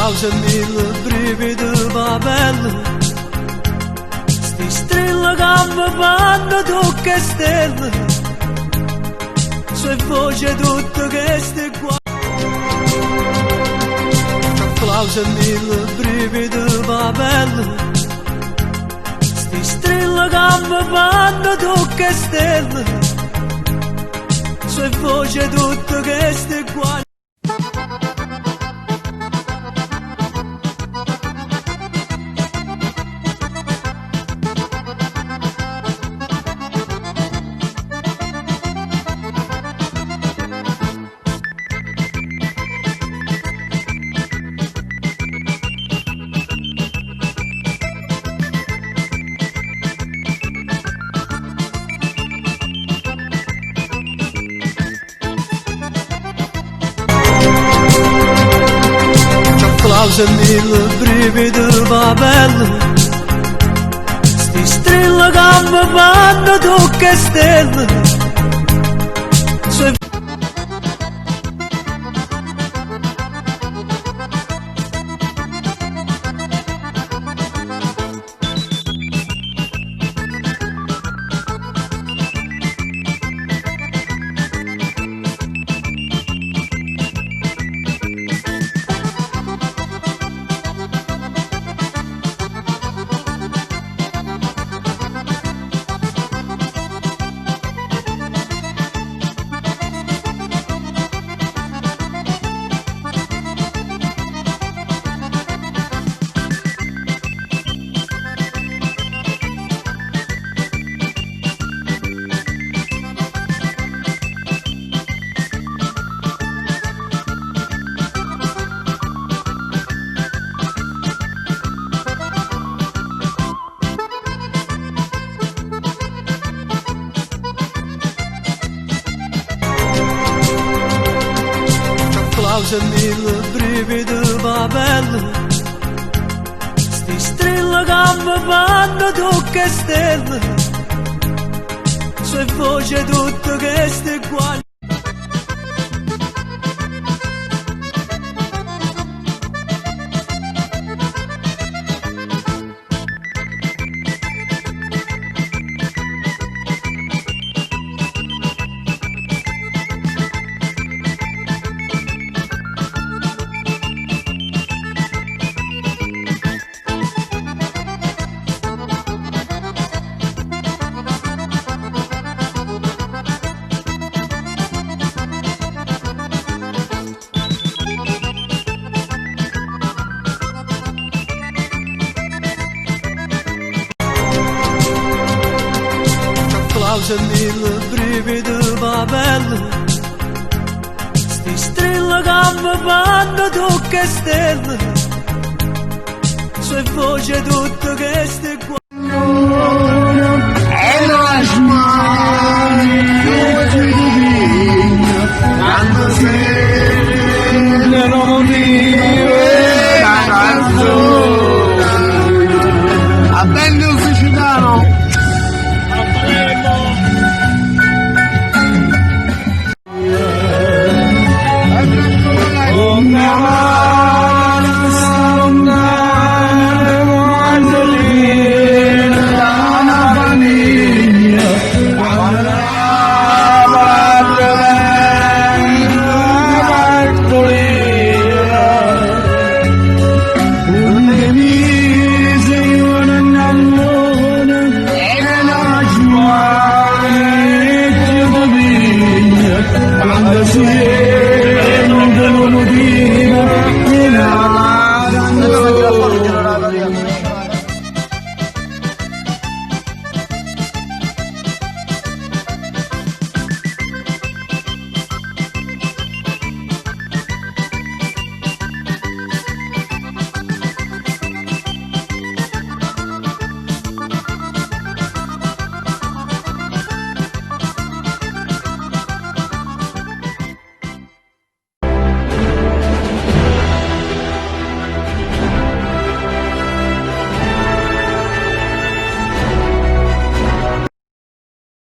Causa-mi il brivido va bello, sti strilli che mi fanno tocca stelle, se voce tutte queste qua. Causa-mi il brivido va bello, sti strilli che mi fanno tocca stelle, se voce tutte queste qua. Causa-mi il brivido va bello, sti strilli che mi fanno tocca stelle, se Causa-mi il brivido va bello, sti strilli che mi fanno tocca stelle, se voce tutte queste qua. Causa-mi il brivido va bello, sti strilli che mi fanno tocca stelle, se voce tutte queste qua. E las mani quando sembrano dire la canzone a bello siciliano. See